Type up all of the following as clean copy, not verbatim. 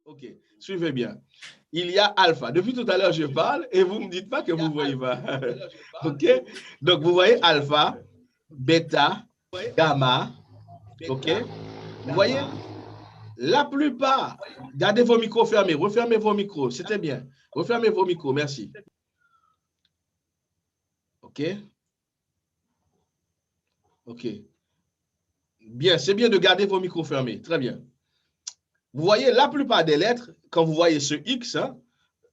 OK, suivez bien. Il y a alpha. Depuis tout à l'heure, je parle et vous ne me dites pas que vous ne voyez pas. OK? Donc, vous voyez alpha, bêta, gamma. OK? Vous voyez? La plupart, gardez vos micros fermés, refermez vos micros, c'était bien. Refermez vos micros, merci. OK? OK. Bien, c'est bien de garder vos micros fermés. Très bien. Vous voyez, la plupart des lettres, quand vous voyez ce X, hein,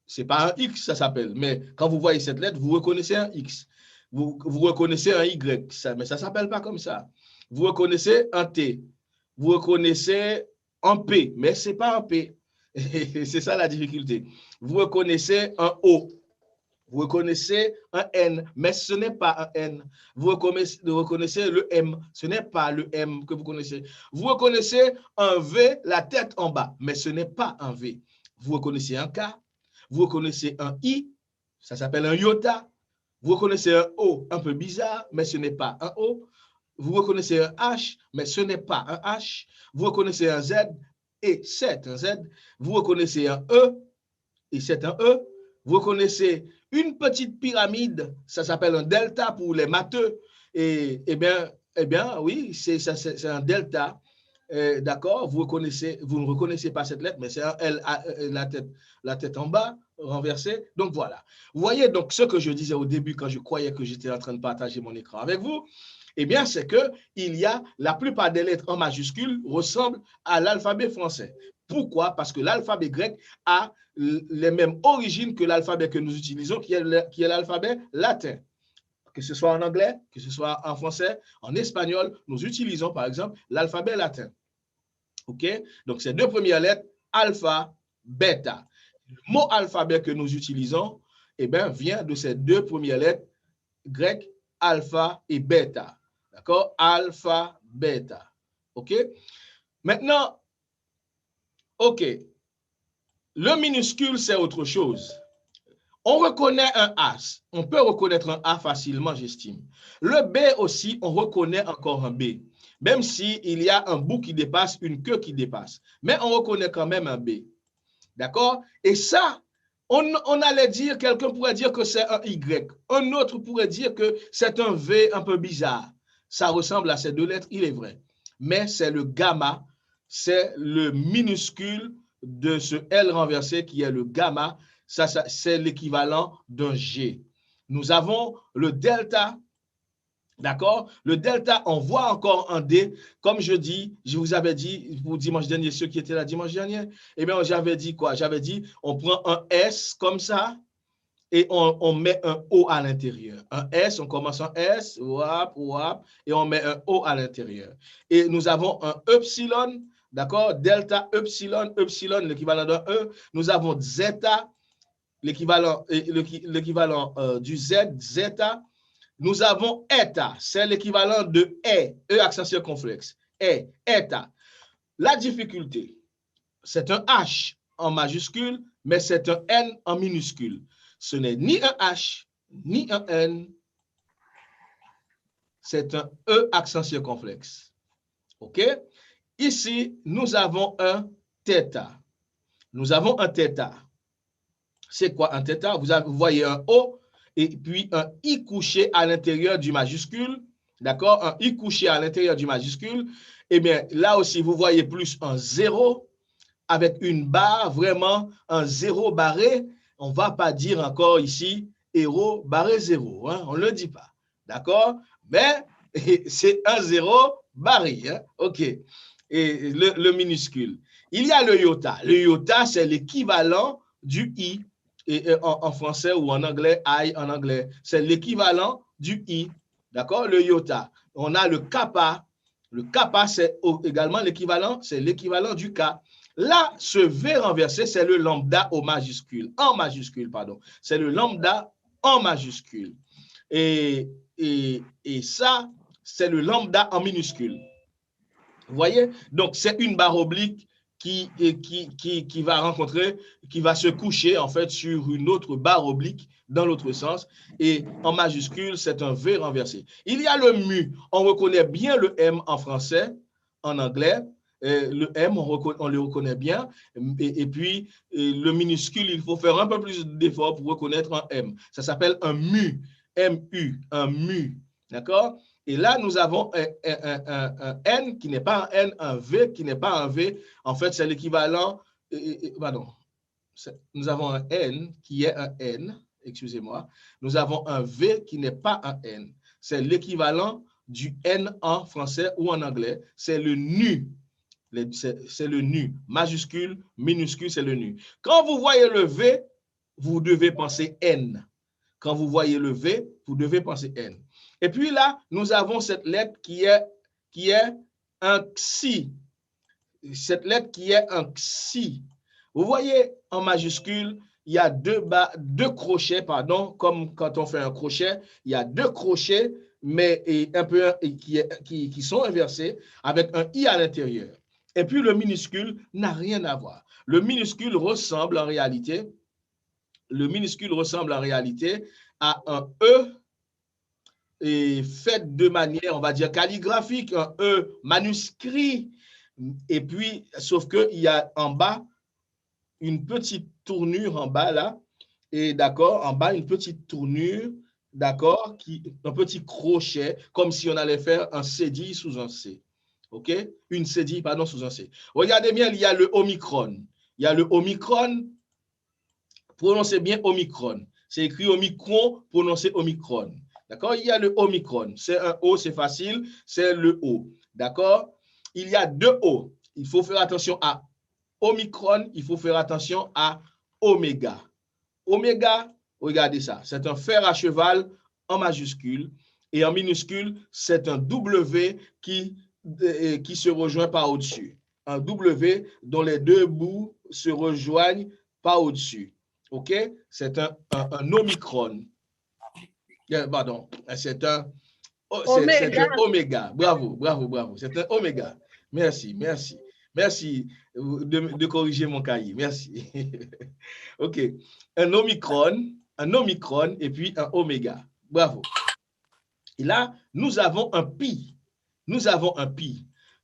ce n'est pas un X, ça s'appelle, mais quand vous voyez cette lettre, vous reconnaissez un X. Vous reconnaissez un Y, mais ça ne s'appelle pas comme ça. Vous reconnaissez un T. Vous reconnaissez un P, mais ce n'est pas un P. C'est ça la difficulté. Vous reconnaissez un O. Vous reconnaissez un N, mais ce n'est pas un N. Vous reconnaissez le M, ce n'est pas le M que vous connaissez. Vous reconnaissez un V, la tête en bas, mais ce n'est pas un V. Vous reconnaissez un K, vous reconnaissez un I, ça s'appelle un iota. Vous reconnaissez un O un peu bizarre, mais ce n'est pas un O. Vous reconnaissez un H, mais ce n'est pas un H. Vous reconnaissez un Z, et c'est un Z. Vous reconnaissez un E, et c'est un E. Vous reconnaissez une petite pyramide, ça s'appelle un delta pour les matheux. Et bien, oui, c'est un delta. D'accord, vous ne reconnaissez pas cette lettre, mais c'est un L, la tête en bas, renversée. Donc voilà. Vous voyez donc ce que je disais au début quand je croyais que j'étais en train de partager mon écran avec vous. Eh bien, c'est que la plupart des lettres en majuscule ressemblent à l'alphabet français. Pourquoi? Parce que l'alphabet grec a les mêmes origines que l'alphabet que nous utilisons, qui est l'alphabet latin. Que ce soit en anglais, que ce soit en français, en espagnol, nous utilisons par exemple l'alphabet latin. OK? Donc, ces deux premières lettres, alpha, bêta. Le mot alphabet que nous utilisons, eh bien, vient de ces deux premières lettres grecques, alpha et bêta. D'accord? Alpha, bêta. OK? Maintenant, OK. Le minuscule, c'est autre chose. On reconnaît un A. On peut reconnaître un A facilement, j'estime. Le B aussi, on reconnaît encore un B. Même s'il y a un bout qui dépasse, une queue qui dépasse. Mais on reconnaît quand même un B. D'accord? Et ça, on allait dire, quelqu'un pourrait dire que c'est un Y. Un autre pourrait dire que c'est un V un peu bizarre. Ça ressemble à ces deux lettres, il est vrai. Mais c'est le gamma, c'est le minuscule de ce L renversé qui est le gamma. Ça c'est l'équivalent d'un G. Nous avons le delta. D'accord? Le delta, on voit encore un D. Comme je vous avais dit pour dimanche dernier, ceux qui étaient là dimanche dernier, eh bien, j'avais dit quoi? J'avais dit, on prend un S comme ça et on met un O à l'intérieur. Un S, on commence en S, et on met un O à l'intérieur. Et nous avons un epsilon, d'accord? Delta, epsilon, l'équivalent d'un E. Nous avons zeta, l'équivalent du Z, zeta. Nous avons eta, c'est l'équivalent de E accent circonflexe. Eta. La difficulté, c'est un H en majuscule, mais c'est un N en minuscule. Ce n'est ni un H, ni un N, c'est un E accent circonflexe. OK? Ici, nous avons un θ. Nous avons un θ. C'est quoi un θ? Vous voyez un O, et puis un I couché à l'intérieur du majuscule, d'accord? Un I couché à l'intérieur du majuscule. Eh bien, là aussi, vous voyez plus un 0 avec une barre, vraiment un 0 barré. On ne va pas dire encore ici, héros barré 0, hein? On ne le dit pas, d'accord? Mais c'est un 0 barré, hein? OK. Et le minuscule. Il y a le iota. Le iota, c'est l'équivalent du I. Et en français ou en anglais, I en anglais, c'est l'équivalent du I, d'accord? Le iota. On a le kappa. Le kappa, c'est également l'équivalent, c'est l'équivalent du K. Là, ce V renversé, c'est le lambda en majuscule, pardon. C'est le lambda en majuscule. Et ça, c'est le lambda en minuscule. Vous voyez? Donc, c'est une barre oblique qui va se coucher en fait sur une autre barre oblique dans l'autre sens, et en majuscule, c'est un V renversé. Il y a le mu, on reconnaît bien le M en français, en anglais, Le M, on le reconnaît bien. Et puis, le minuscule, il faut faire un peu plus d'effort pour reconnaître un M. Ça s'appelle un mu, M-U, un mu. D'accord? Et là, nous avons un N qui n'est pas un N, un V qui n'est pas un V. En fait, c'est l'équivalent. Pardon. Nous avons un N qui est un N. Excusez-moi. Nous avons un V qui n'est pas un N. C'est l'équivalent du N en français ou en anglais. C'est le nu. C'est le nu. Majuscule, minuscule, c'est le nu. Quand vous voyez le V, vous devez penser N. Quand vous voyez le V, vous devez penser N. Et puis là, nous avons cette lettre qui est un xi. Cette lettre qui est un xi. Vous voyez, en majuscule, il y a deux crochets, pardon, comme quand on fait un crochet, il y a deux crochets, mais qui sont inversés avec un i à l'intérieur. Et puis le minuscule n'a rien à voir. Le minuscule ressemble en réalité à un E et fait de manière, on va dire, calligraphique, un E manuscrit. Et puis, sauf qu'il y a en bas une petite tournure en bas là, et d'accord, en bas une petite tournure, d'accord, un petit crochet, comme si on allait faire un cédille sous un C. OK? Une cédille, pardon, sous un C. Regardez bien, il y a le omicron. Il y a le omicron, prononcez bien omicron. C'est écrit omicron, prononcez omicron. D'accord? Il y a le omicron. C'est un O, c'est facile, c'est le O. D'accord? Il y a deux O. Il faut faire attention à omicron, il faut faire attention à oméga. Oméga, regardez ça, c'est un fer à cheval en majuscule et en minuscule, c'est un W qui se rejoint par au-dessus. Un W dont les deux bouts se rejoignent par au-dessus. OK? C'est un omicron. Pardon, c'est un oméga. Bravo. C'est un oméga. Merci. Merci de corriger mon cahier. Merci. OK. Un omicron et puis un oméga. Bravo. Et là, nous avons un pi.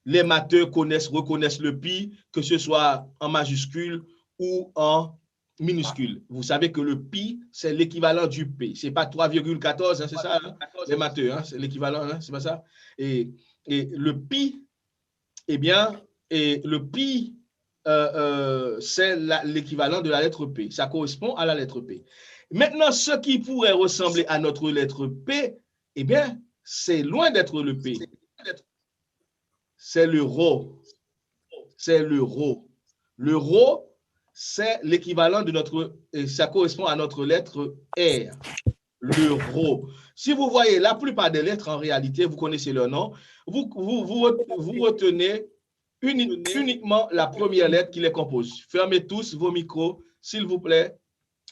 Les matheux reconnaissent le pi, que ce soit en majuscule ou en minuscule. Vous savez que le pi, c'est l'équivalent du P. Ce n'est pas 3,14, hein, c'est ça, hein? Les matheux, hein, c'est l'équivalent, hein, c'est pas ça? Et le pi, eh bien, le pi, c'est l'équivalent de la lettre P. Ça correspond à la lettre P. Maintenant, ce qui pourrait ressembler à notre lettre P, eh bien, c'est loin d'être le P. C'est le rho. Le rho, c'est l'équivalent de notre, ça correspond à notre lettre R. Le rho. Si vous voyez la plupart des lettres, en réalité, vous connaissez leur nom, vous retenez uniquement la première lettre qui les compose. Fermez tous vos micros, s'il vous plaît.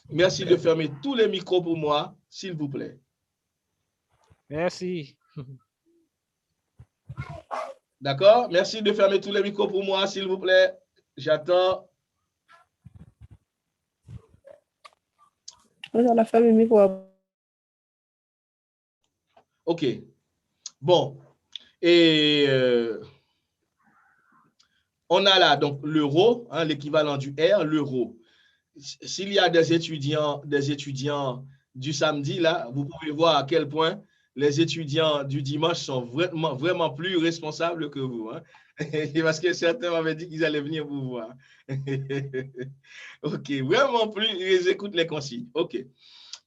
Merci de fermer tous les micros pour moi, s'il vous plaît. Merci. D'accord? Merci de fermer tous les micros pour moi, s'il vous plaît. J'attends. La ferme micro. OK. Bon. Et on a là donc l'euro, hein, l'équivalent du R, l'euro. S'il y a des étudiants du samedi, là, vous pouvez voir à quel point les étudiants du dimanche sont vraiment plus responsables que vous. Hein? Parce que certains m'avaient dit qu'ils allaient venir vous voir. OK, vraiment plus, ils écoutent les consignes. OK,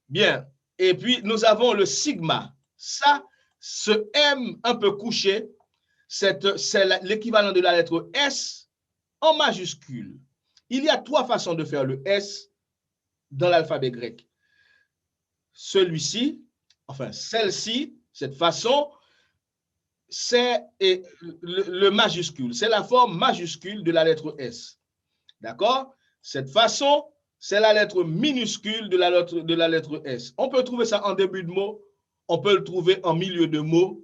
bien. Et puis, nous avons le sigma. Ça, ce M un peu couché, c'est l'équivalent de la lettre S en majuscule. Il y a trois façons de faire le S dans l'alphabet grec. Celui-ci, enfin celle-ci, cette façon, c'est le majuscule. C'est la forme majuscule de la lettre S. D'accord? Cette façon, c'est la lettre minuscule de la lettre S. On peut trouver ça en début de mot, on peut le trouver en milieu de mot.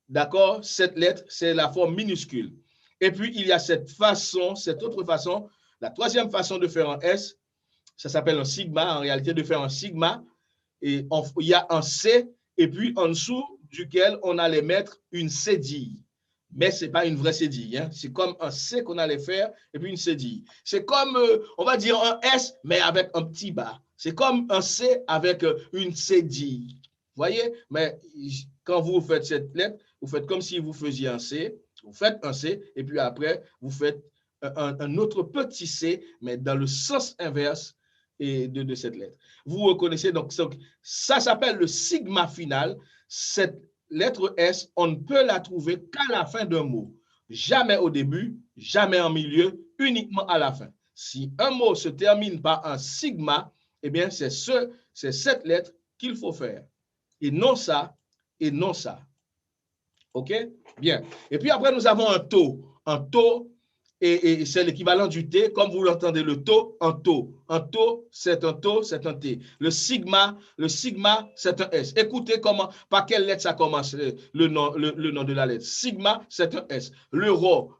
D'accord? Cette lettre, c'est la forme minuscule. Et puis, il y a cette autre façon, la troisième façon de faire un S, ça s'appelle un sigma, en réalité, de faire un sigma. Et il y a un C, et puis en dessous duquel on allait mettre une cédille. mais ce n'est pas une vraie cédille. Hein. C'est comme un C qu'on allait faire et puis une cédille. C'est comme, on va dire, un S, mais avec un petit bas. C'est comme un C avec une cédille. Vous voyez? Mais quand vous faites cette lettre, vous faites comme si vous faisiez un C. Vous faites un C et puis après, vous faites un autre petit C, mais dans le sens inverse de cette lettre. Vous reconnaissez, donc ça s'appelle le sigma final. Cette lettre S, on ne peut la trouver qu'à la fin d'un mot. Jamais au début, jamais en milieu, uniquement à la fin. Si un mot se termine par un sigma, eh bien, c'est cette lettre qu'il faut faire. Et non ça, et non ça. OK? Bien. Et puis après, nous avons un taux. Un taux, et c'est l'équivalent du T, comme vous l'entendez, le taux, un taux. Un taux, c'est un taux, c'est un T. Le sigma, c'est un S. Écoutez comment, par quelle lettre ça commence, le nom de la lettre. Sigma, c'est un S. Le rho,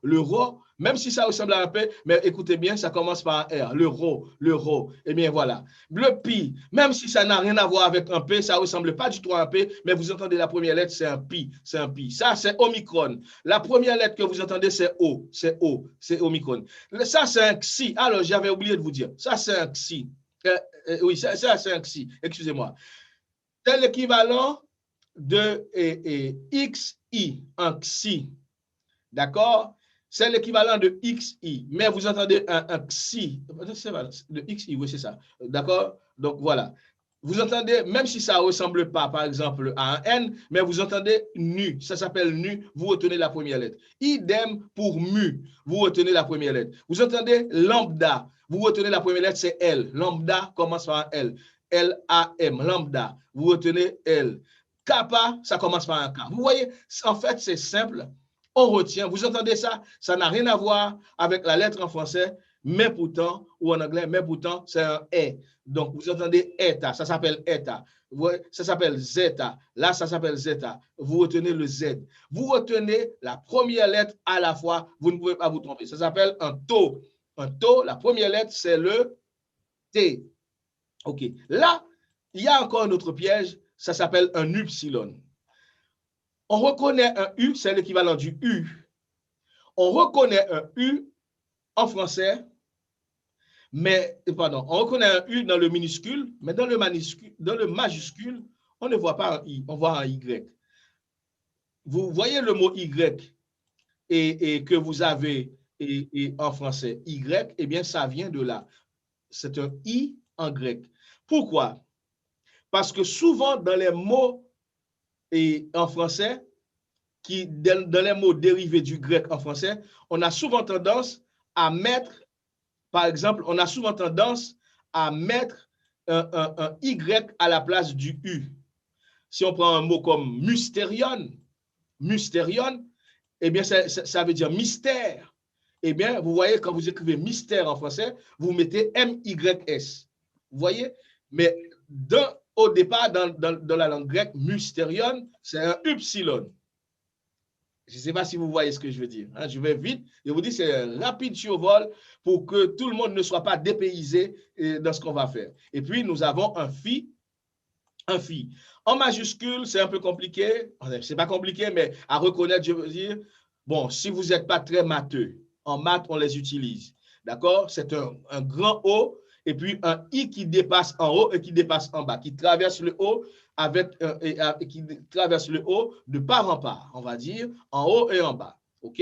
même si ça ressemble à un P, mais écoutez bien, ça commence par un R. Le rho. Eh bien, voilà. Le pi, même si ça n'a rien à voir avec un P, ça ne ressemble pas du tout à un P, mais vous entendez la première lettre, c'est un pi. C'est un pi. Ça, c'est Omicron. La première lettre que vous entendez, c'est O. C'est O. C'est Omicron. Ça, c'est un xi. Alors, j'avais oublié de vous dire. Ça, c'est un xi. Oui, ça c'est un xi. Excusez-moi. C'est l'équivalent de xi, un xi. D'accord? C'est l'équivalent de XI, mais vous entendez un XI, de XI, oui, c'est ça. D'accord? Donc, voilà. Vous entendez, même si ça ne ressemble pas, par exemple, à un N, mais vous entendez nu, ça s'appelle nu, vous retenez la première lettre. Idem pour mu, vous retenez la première lettre. Vous entendez lambda, vous retenez la première lettre, c'est L. Lambda commence par un L. L-A-M, lambda, vous retenez L. Kappa, ça commence par un K. Vous voyez, en fait, c'est simple. On retient, vous entendez ça, ça n'a rien à voir avec la lettre en français, mais pourtant, ou en anglais, mais pourtant, c'est un E. Donc, vous entendez eta, ça s'appelle eta. Ça s'appelle zeta. Là, ça s'appelle zeta. Vous retenez le Z. Vous retenez la première lettre à la fois. Vous ne pouvez pas vous tromper. Ça s'appelle un taux. Un taux, la première lettre, c'est le T. OK. Là, il y a encore un autre piège. Ça s'appelle un upsilon. On reconnaît un U, c'est l'équivalent du U. On reconnaît un U en français, mais, pardon, on reconnaît un U dans le minuscule, mais dans le majuscule, on ne voit pas un I, on voit un Y. Vous voyez le mot Y et que vous avez en français Y, eh bien, ça vient de là. C'est un I en grec. Pourquoi? Parce que souvent, dans les mots en français, dans les mots dérivés du grec en français, on a souvent tendance à mettre, par exemple, on a souvent tendance à mettre un Y à la place du U. Si on prend un mot comme mystérion, eh bien, ça veut dire mystère. Eh bien, vous voyez, quand vous écrivez mystère en français, vous mettez M-Y-S. Vous voyez? Mais au départ, dans la langue grecque, mystérion, c'est un upsilon. Je ne sais pas si vous voyez ce que je veux dire. Hein, je vais vite. Je vous dis, c'est rapide survol pour que tout le monde ne soit pas dépaysé dans ce qu'on va faire. Et puis, nous avons un phi. Un phi. En majuscule, c'est un peu compliqué. Ce n'est pas compliqué, mais à reconnaître, je veux dire, bon, si vous n'êtes pas très matheux, en maths, on les utilise. D'accord? C'est un grand O et puis un I qui dépasse en haut et qui dépasse en bas, qui traverse le haut qui traverse le haut de part en part, on va dire, en haut et en bas. OK?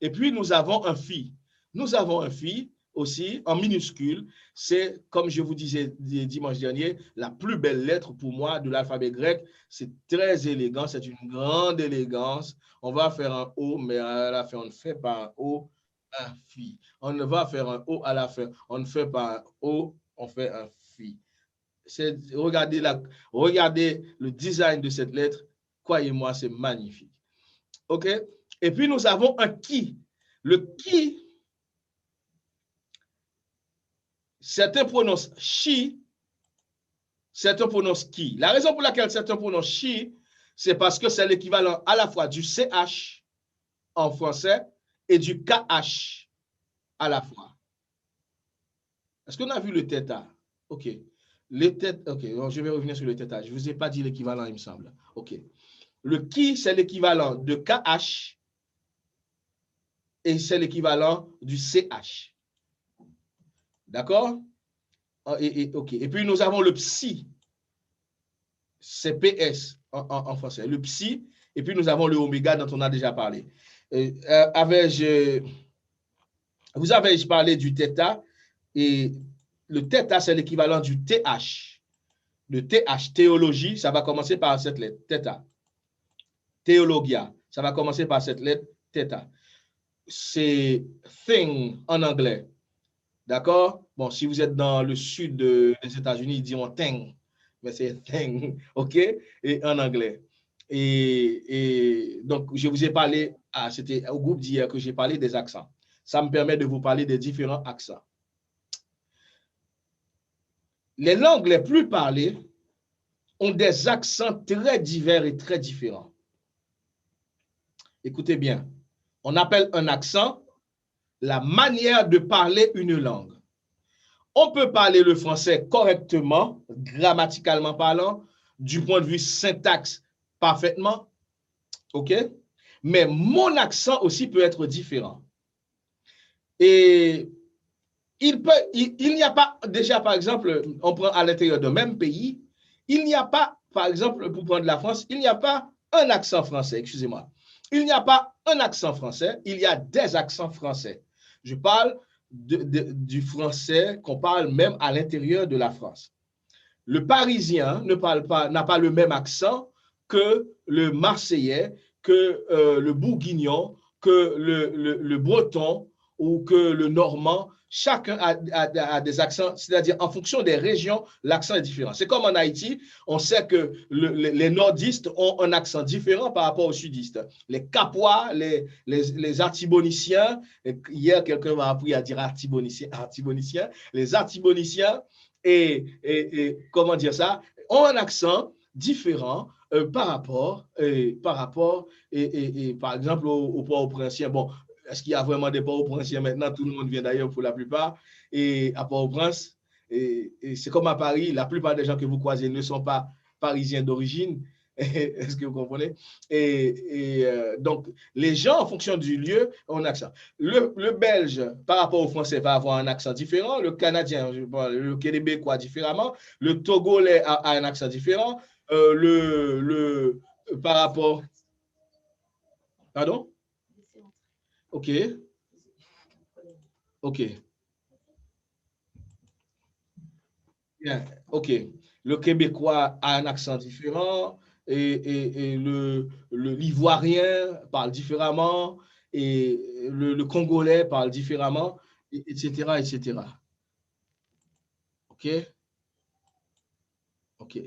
Et puis, nous avons un phi. Nous avons un phi aussi en minuscule. C'est, comme je vous disais dimanche dernier, la plus belle lettre pour moi de l'alphabet grec. C'est très élégant, c'est une grande élégance. On va faire un O, mais à la fin, on ne fait pas un O, un phi. On ne va faire un O à la fin. On ne fait pas un O, on fait un phi. Regardez le design de cette lettre. Croyez-moi, c'est magnifique. OK? Et puis, nous avons un qui. Le qui, certains prononcent chi, certains prononcent qui. La raison pour laquelle certains prononcent chi, c'est parce que c'est l'équivalent à la fois du CH en français et du KH à la fois. Est-ce qu'on a vu le θ? OK. OK, donc je vais revenir sur le θ. Je ne vous ai pas dit l'équivalent, il me semble. OK. Le qui, c'est l'équivalent de KH et c'est l'équivalent du CH. D'accord? OK. Et puis, nous avons le psy. C'est PS en français. Le psy. Et puis, nous avons le oméga dont on a déjà parlé. Vous avez parlé du θ. Et le θ, c'est l'équivalent du TH. Le TH, théologie, ça va commencer par cette lettre, θ. Théologia, ça va commencer par cette lettre, θ. C'est thing en anglais. D'accord? Bon, si vous êtes dans le sud des États-Unis, ils diront thing, mais c'est thing, OK? Et en anglais. Et donc, je vous ai parlé, c'était au groupe d'hier que j'ai parlé des accents. Ça me permet de vous parler des différents accents. Les langues les plus parlées ont des accents très divers et très différents. Écoutez bien, on appelle un accent la manière de parler une langue. On peut parler le français correctement, grammaticalement parlant, du point de vue syntaxe parfaitement, OK? Mais mon accent aussi peut être différent. Et il n'y a pas, déjà par exemple, on prend à l'intérieur d'un même pays, il n'y a pas, par exemple, pour prendre la France, il n'y a pas un accent français, excusez-moi. Il n'y a pas un accent français, il y a des accents français. Je parle du français qu'on parle même à l'intérieur de la France. Le Parisien n'a pas le même accent que le Marseillais, que le Bourguignon, que le Breton ou que le Normand. Chacun a des accents, c'est-à-dire en fonction des régions, l'accent est différent. C'est comme en Haïti, on sait que les nordistes ont un accent différent par rapport aux sudistes. Les Capois, les Artiboniciens, hier quelqu'un m'a appris à dire Artiboniciens, les Artiboniciens et comment dire ça, ont un accent différent par rapport, par exemple, au Port-au-Prince. Bon, est-ce qu'il y a vraiment des Port-au-Prince maintenant? Tout le monde vient d'ailleurs pour la plupart. Et à Port-au-Prince, et c'est comme à Paris, la plupart des gens que vous croisez ne sont pas parisiens d'origine. Est-ce que vous comprenez? Donc, les gens, en fonction du lieu, ont un accent. Le Belge, par rapport au Français, va avoir un accent différent. Le Canadien, le Québécois différemment. Le Togolais a un accent différent. Par rapport... Pardon? OK. OK. Bien. OK. Le Québécois a un accent différent et l'Ivoirien parle différemment et le Congolais parle différemment, etc., etc. OK? OK.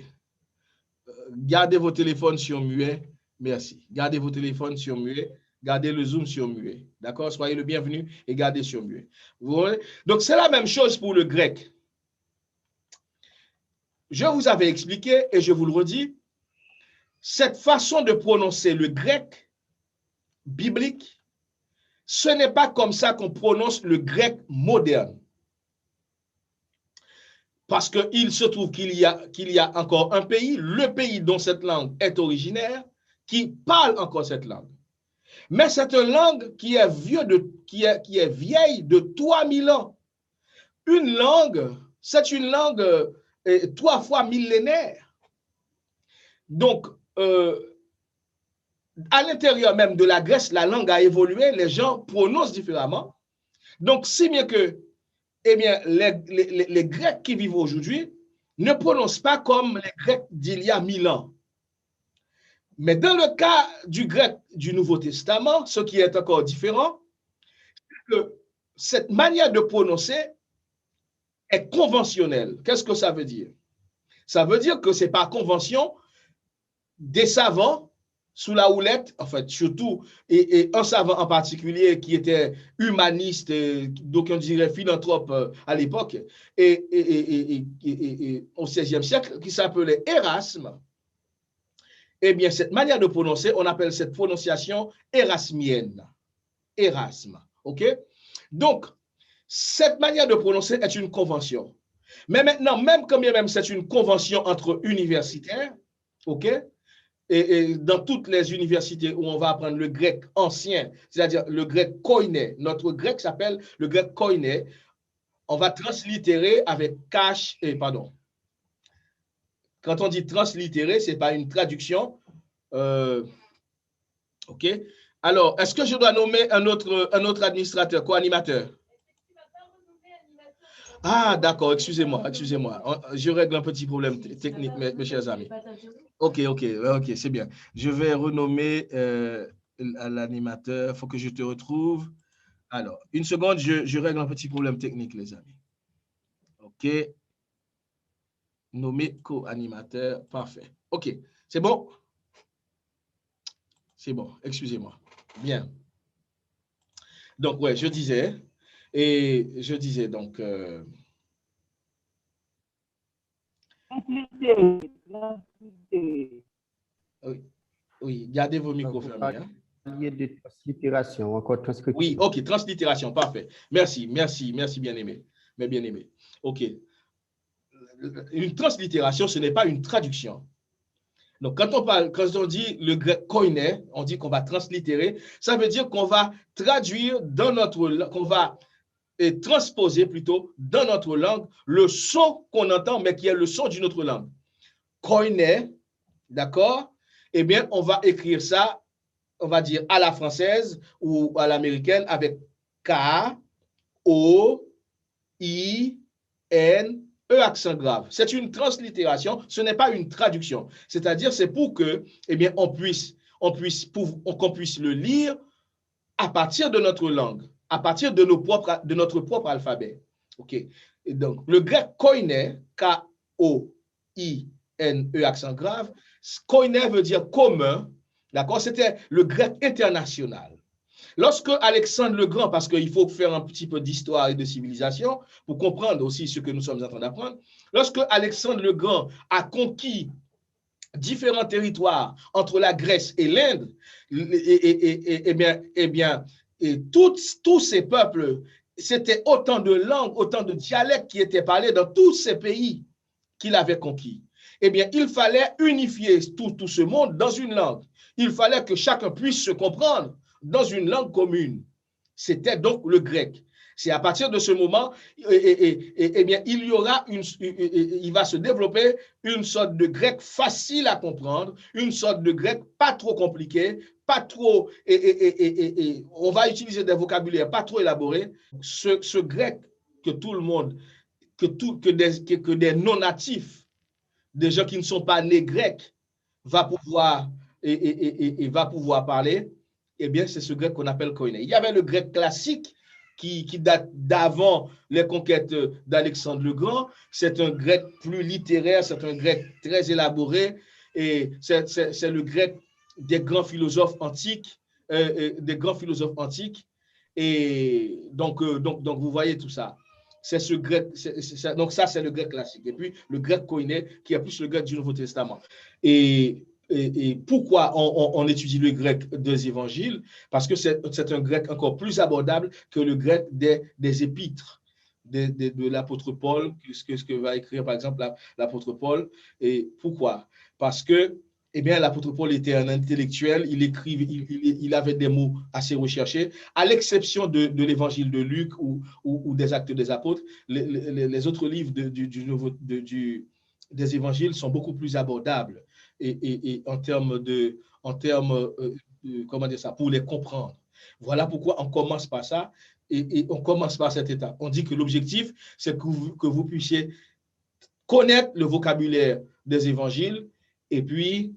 Gardez vos téléphones sur muet. Merci. Gardez vos téléphones sur muet. Gardez le Zoom sur muet. D'accord? Soyez le bienvenu et gardez sur muet. Vous voyez? Donc, c'est la même chose pour le grec. Je vous avais expliqué et je vous le redis, cette façon de prononcer le grec biblique, ce n'est pas comme ça qu'on prononce le grec moderne. Parce qu'il se trouve qu'il y a encore un pays, le pays dont cette langue est originaire, qui parle encore cette langue. Mais c'est une langue qui est vieille de 3000 ans. Une langue, c'est une langue 3 fois millénaire. Donc, à l'intérieur même de la Grèce, la langue a évolué, les gens prononcent différemment. Donc, si bien que eh bien, les Grecs qui vivent aujourd'hui ne prononcent pas comme les Grecs d'il y a 1000 ans. Mais dans le cas du grec du Nouveau Testament, ce qui est encore différent, c'est que cette manière de prononcer est conventionnelle. Qu'est-ce que ça veut dire? Ça veut dire que c'est par convention des savants sous la houlette, en fait, surtout, et un savant en particulier qui était humaniste, donc on dirait philanthrope à l'époque, et au XVIe siècle, qui s'appelait Erasme. Eh bien, cette manière de prononcer, on appelle cette prononciation érasmienne. Erasme, OK? Donc, cette manière de prononcer est une convention. Mais maintenant, même quand bien même c'est une convention entre universitaires, OK? et dans toutes les universités où on va apprendre le grec ancien, c'est-à-dire le grec koiné, notre grec s'appelle le grec koiné, on va translittérer avec cash, et pardon. Quand on dit translittérer, ce n'est pas une traduction. OK. Alors, est-ce que je dois nommer un autre administrateur, co-animateur? Ah, d'accord, excusez-moi. Je règle un petit problème technique, mes chers amis. OK, c'est bien. Je vais renommer l'animateur. Il faut que je te retrouve. Alors, une seconde, je règle un petit problème technique, les amis. OK. Nommer co-animateur. Parfait. OK, c'est bon? C'est bon, excusez-moi. Bien. Donc, ouais, je disais donc... Oui, gardez vos micros fermés. Hein? De translittération, encore transcription. Oui, OK, translittération, parfait. Merci, bien-aimé. Mais bien-aimé. OK. Une translittération, ce n'est pas une traduction. Donc, quand on dit le grec koiné, on dit qu'on va translittérer, ça veut dire qu'on va traduire qu'on va transposer plutôt dans notre langue le son qu'on entend, mais qui est le son d'une autre langue. Koiné, d'accord? Eh bien, on va écrire ça, on va dire à la française ou à l'américaine avec K, O, I, N, E accent grave. C'est une translittération, ce n'est pas une traduction. C'est-à-dire, c'est pour que, eh bien, qu'on puisse le lire à partir de notre langue, à partir de notre propre alphabet. OK. Et donc, le grec koiné, K-O-I-N-E accent grave, koiné veut dire commun, d'accord? C'était le grec international. Lorsque Alexandre le Grand, parce qu'il faut faire un petit peu d'histoire et de civilisation pour comprendre aussi ce que nous sommes en train d'apprendre, lorsque Alexandre le Grand a conquis différents territoires entre la Grèce et l'Inde, tous ces peuples, c'était autant de langues, autant de dialectes qui étaient parlés dans tous ces pays qu'il avait conquis. Eh bien, il fallait unifier tout ce monde dans une langue. Il fallait que chacun puisse se comprendre dans une langue commune. C'était donc le grec. C'est à partir de ce moment, bien, il va se développer une sorte de grec facile à comprendre, une sorte de grec pas trop compliqué, pas trop, on va utiliser des vocabulaires pas trop élaborés. Ce grec que tout le monde, que des non-natifs, des gens qui ne sont pas nés grecs, va pouvoir parler. Eh bien, c'est ce grec qu'on appelle koiné. Il y avait le grec classique qui date d'avant les conquêtes d'Alexandre le Grand. C'est un grec plus littéraire, c'est un grec très élaboré, et c'est le grec des grands philosophes antiques, Et donc, vous voyez tout ça. C'est ce grec, donc ça, c'est le grec classique. Et puis, le grec koiné, qui est plus le grec du Nouveau Testament. Et pourquoi on étudie le grec des évangiles? Parce que c'est un grec encore plus abordable que le grec des épîtres de l'apôtre Paul, ce que va écrire par exemple l'apôtre Paul. Et pourquoi? Parce que eh bien, l'apôtre Paul était un intellectuel, il avait des mots assez recherchés, à l'exception de l'évangile de Luc ou des Actes des Apôtres. Les autres livres des évangiles sont beaucoup plus abordables et en termes comment dire ça, pour les comprendre. Voilà pourquoi on commence par ça et on commence par cette étape. On dit que l'objectif, c'est que vous puissiez connaître le vocabulaire des évangiles et puis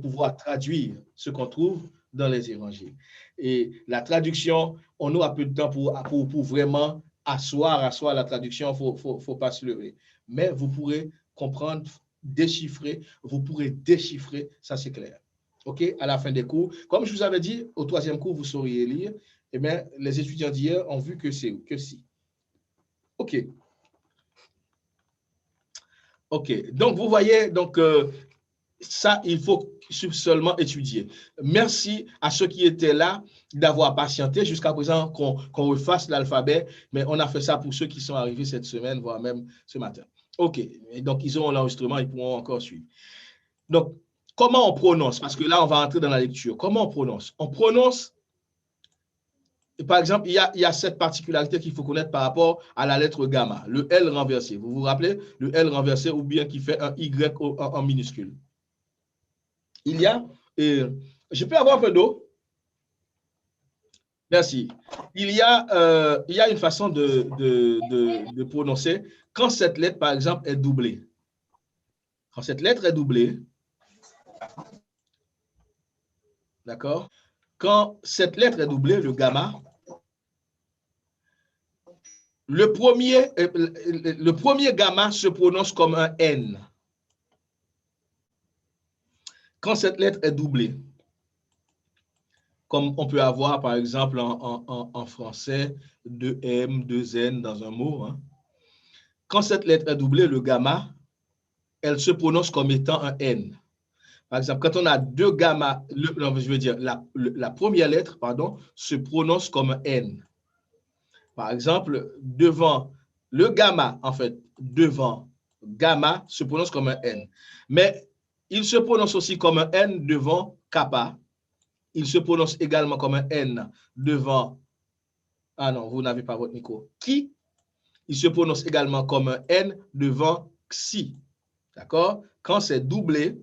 pouvoir traduire ce qu'on trouve dans les évangiles. Et la traduction, on aura peu de temps pour vraiment asseoir la traduction, faut pas se leurrer. Mais vous pourrez comprendre, vous pourrez déchiffrer, ça c'est clair. OK, à la fin des cours. Comme je vous avais dit, au 3e cours, vous sauriez lire. Eh bien, les étudiants d'hier ont vu que si. OK. OK. Donc, vous voyez, ça, il faut seulement étudier. Merci à ceux qui étaient là d'avoir patienté jusqu'à présent qu'on refasse l'alphabet, mais on a fait ça pour ceux qui sont arrivés cette semaine, voire même ce matin. OK. Et donc, ils auront l'enregistrement, ils pourront encore suivre. Donc, comment on prononce? Parce que là, on va entrer dans la lecture. Comment on prononce? On prononce, par exemple, il y a cette particularité qu'il faut connaître par rapport à la lettre gamma, le L renversé. Vous vous rappelez? Le L renversé ou bien qui fait un Y en minuscule. Il y a, je peux avoir un peu d'eau? Merci. Il y a une façon de prononcer quand cette lettre, par exemple, est doublée. Quand cette lettre est doublée, d'accord? Quand cette lettre est doublée, le gamma, le premier gamma se prononce comme un N. Quand cette lettre est doublée, comme on peut avoir, par exemple, en français, 2M, 2N dans un mot. Hein. Quand cette lettre est doublée, le gamma, elle se prononce comme étant un N. Par exemple, quand on a deux gamma, je veux dire, la première lettre, pardon, se prononce comme un N. Par exemple, devant le gamma, en fait, devant gamma se prononce comme un N. Mais il se prononce aussi comme un N devant kappa. Il se prononce également comme un N devant, ah non, vous n'avez pas votre micro, qui. Il se prononce également comme un N devant xi. D'accord? Quand c'est doublé,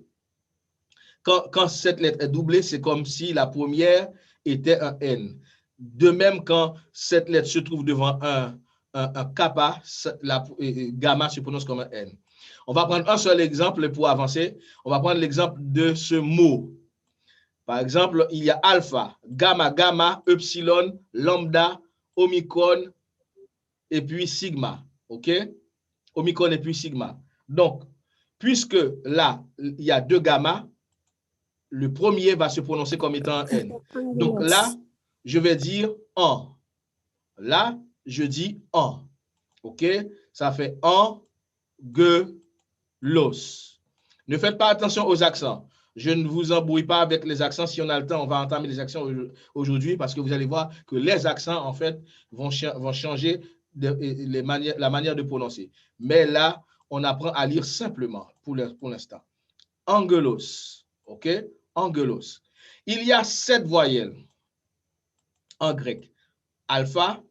quand cette lettre est doublée, c'est comme si la première était un N. De même, quand cette lettre se trouve devant un kappa, la gamma se prononce comme un N. On va prendre un seul exemple pour avancer. On va prendre l'exemple de ce mot. Par exemple, il y a alpha, gamma, gamma, epsilon, lambda, omicron et puis sigma. OK? Omicron et puis sigma. Donc, puisque là, il y a deux gamma, le premier va se prononcer comme étant un N. Donc là, je vais dire en. Là, je dis en. OK? Ça fait en, los. Ne faites pas attention aux accents. Je ne vous embrouille pas avec les accents. Si on a le temps, on va entamer les accents aujourd'hui parce que vous allez voir que les accents, en fait, vont changer la manière de prononcer. Mais là, on apprend à lire simplement pour l'instant. Angelos. OK? Angelos. Il y a 7 voyelles en grec. Alpha,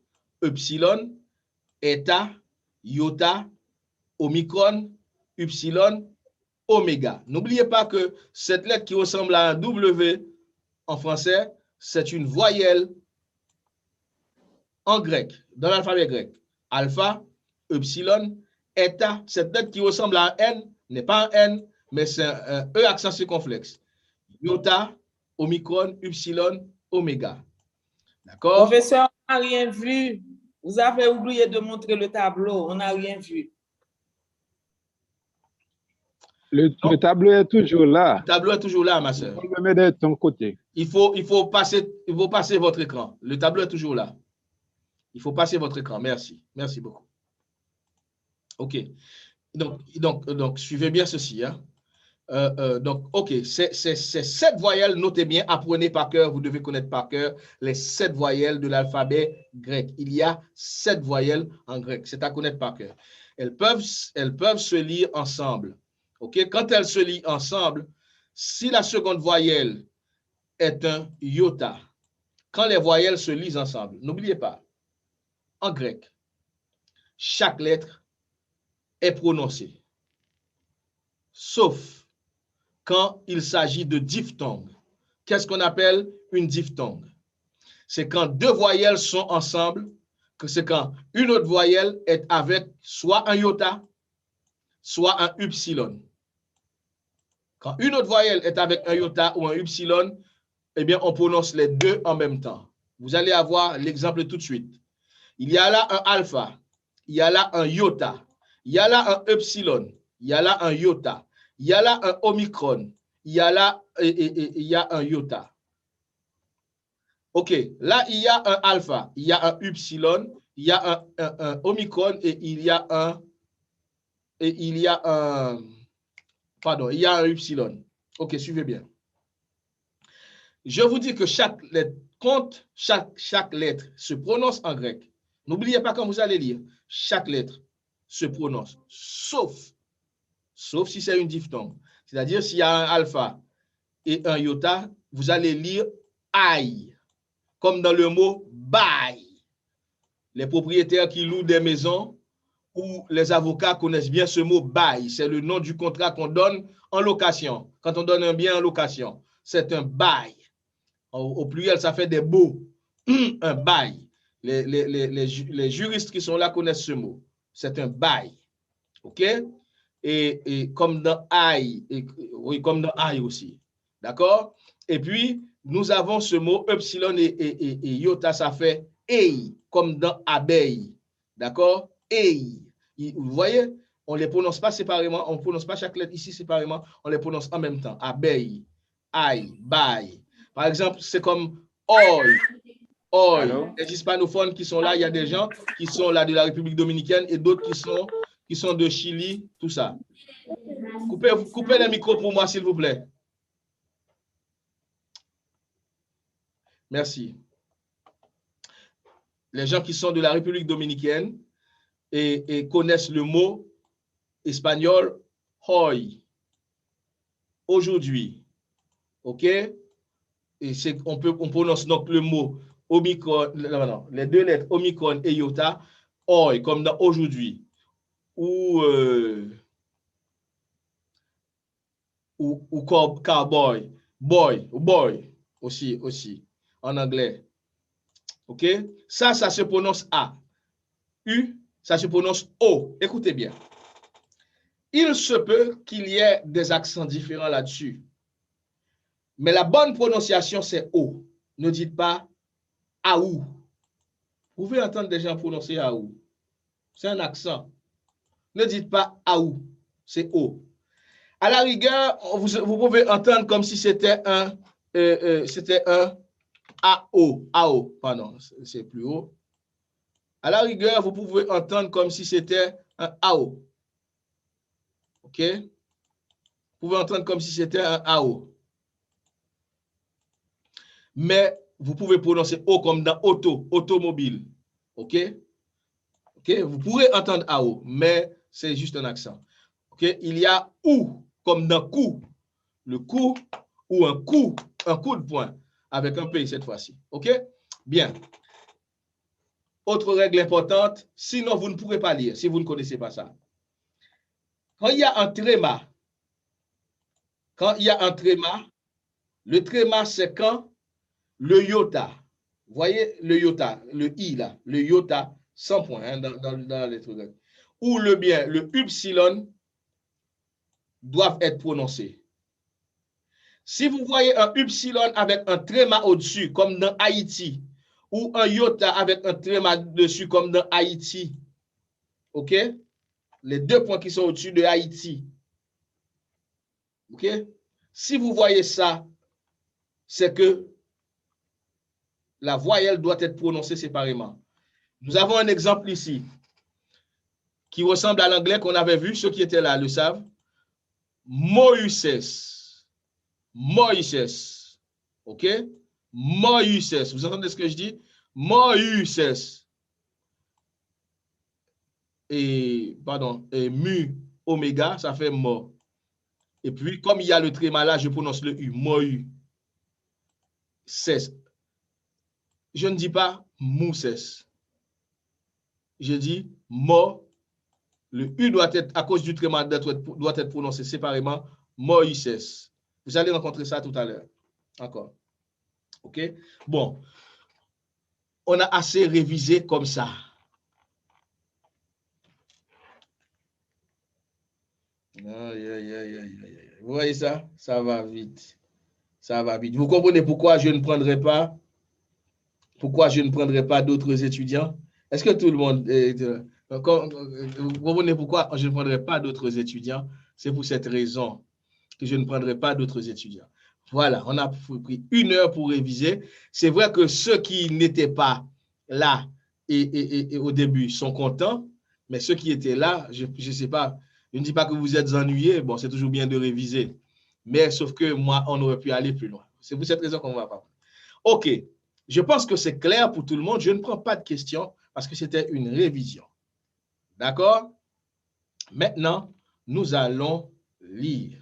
epsilon, eta, iota, omicron, epsilon, oméga. N'oubliez pas que cette lettre qui ressemble à un W en français, c'est une voyelle en grec, dans l'alphabet grec. Alpha, epsilon, eta. Cette lettre qui ressemble à un N n'est pas un N, mais c'est un E accent circonflexe. Iota, omicron, epsilon, oméga. D'accord? Professeur, on n'a rien vu. Vous avez oublié de montrer le tableau. On n'a rien vu. Le tableau est toujours là. Le tableau est toujours là, ma soeur. Il faut le mettre de ton côté. Il faut passer votre écran. Le tableau est toujours là. Il faut passer votre écran. Merci. Merci beaucoup. OK. Donc suivez bien ceci. Hein. Donc, OK, c'est 7 voyelles, notez bien, apprenez par cœur, vous devez connaître par cœur les 7 voyelles de l'alphabet grec. Il y a 7 voyelles en grec, c'est à connaître par cœur. Elles peuvent se lire ensemble. OK, quand elles se lient ensemble, si la seconde voyelle est un iota, quand les voyelles se lisent ensemble, n'oubliez pas, en grec, chaque lettre est prononcée, sauf quand il s'agit de diphtongue. Qu'est-ce qu'on appelle une diphtongue? C'est quand deux voyelles sont ensemble, que c'est quand une autre voyelle est avec soit un iota, soit un upsilon. Quand une autre voyelle est avec un iota ou un upsilon, eh bien, on prononce les deux en même temps. Vous allez avoir l'exemple tout de suite. Il y a là un alpha, il y a là un iota, il y a là un epsilon, il y a là un iota, il y a là un omicron, il y a là il y a un iota. OK, là, il y a un alpha, il y a un upsilon, il y a un omicron et il y a un pardon, il y a un epsilon. OK, suivez bien. Je vous dis que chaque lettre, quand chaque lettre se prononce en grec, n'oubliez pas quand vous allez lire, chaque lettre se prononce, sauf si c'est une diphtongue. C'est-à-dire s'il y a un alpha et un iota, vous allez lire aïe, comme dans le mot bail. Les propriétaires qui louent des maisons ou les avocats connaissent bien ce mot bail. C'est le nom du contrat qu'on donne en location. Quand on donne un bien en location, c'est un bail. Au pluriel, ça fait des baux. Un bail. Les juristes qui sont là connaissent ce mot. C'est un bail. OK? Et comme dans aïe, oui, comme dans aïe aussi. D'accord? Et puis, nous avons ce mot epsilon et iota, ça fait ei, comme dans abeille. D'accord? Ei. Vous voyez, on ne les prononce pas séparément, on ne prononce pas chaque lettre ici séparément, on les prononce en même temps. Abeille, aïe, bail. Par exemple, c'est comme oi. Oi. Les hispanophones qui sont là, il y a des gens qui sont là de la République dominicaine et d'autres qui sont de Chili, tout ça. Coupez les micros pour moi, s'il vous plaît. Merci. Les gens qui sont de la République dominicaine et connaissent le mot espagnol hoy. Aujourd'hui. OK? Et on prononce donc le mot omicron, non, les deux lettres omicron et iota, hoy, comme dans aujourd'hui. Ou cowboy, boy aussi, en anglais. OK? Ça se prononce A. U, ça se prononce O. Écoutez bien. Il se peut qu'il y ait des accents différents là-dessus. Mais la bonne prononciation, c'est O. Ne dites pas Aou. Vous pouvez entendre des gens prononcer Aou. C'est un accent. Ne dites pas Aou. C'est O. À la rigueur, vous pouvez entendre comme si c'était un AO. AO, pardon, c'est plus haut. À la rigueur, vous pouvez entendre comme si c'était un AO. OK? Vous pouvez entendre comme si c'était un AO. Mais vous pouvez prononcer O comme dans automobile. OK? OK? Vous pourrez entendre AO, mais c'est juste un accent. OK? Il y a OU comme dans coup. Le coup ou un coup de poing avec un P cette fois-ci. OK? Bien. Autre règle importante, sinon vous ne pourrez pas lire si vous ne connaissez pas ça. Quand il y a un tréma, le tréma, c'est quand le iota, vous voyez le iota, le I là, le iota, sans point hein, dans la lettre grecque, ou le upsilon doivent être prononcés. Si vous voyez un upsilon avec un tréma au-dessus, comme dans Haïti, ou un iota avec un tréma dessus, comme dans Haïti, OK? Les deux points qui sont au-dessus de Haïti. OK? Si vous voyez ça, c'est que la voyelle doit être prononcée séparément. Nous avons un exemple ici qui ressemble à l'anglais qu'on avait vu, ceux qui étaient là le savent. Moïses. Moïses. OK? Moïses. Vous entendez ce que je dis? Moïses. Et, pardon, et mu, oméga, ça fait mo. Et puis, comme il y a le tréma là, je prononce le U. Moï. Cesse. Je ne dis pas mousses. Je dis mo. Le U doit être, à cause du tréma, doit être prononcé séparément. Moïses. Vous allez rencontrer ça tout à l'heure. Encore. OK? Bon. On a assez révisé comme ça. Vous voyez ça? Ça va vite. Ça va vite. Vous comprenez pourquoi je ne prendrai pas d'autres étudiants? Est-ce que tout le monde vous comprenez pourquoi je ne prendrai pas d'autres étudiants? C'est pour cette raison que je ne prendrai pas d'autres étudiants. Voilà, on a pris 1 heure pour réviser. C'est vrai que ceux qui n'étaient pas là et au début sont contents, mais ceux qui étaient là, je ne sais pas, je ne dis pas que vous êtes ennuyés, bon, c'est toujours bien de réviser, mais sauf que moi, on aurait pu aller plus loin. C'est pour cette raison qu'on ne va pas. OK, je pense que c'est clair pour tout le monde. Je ne prends pas de questions parce que c'était une révision. D'accord? Maintenant, nous allons lire.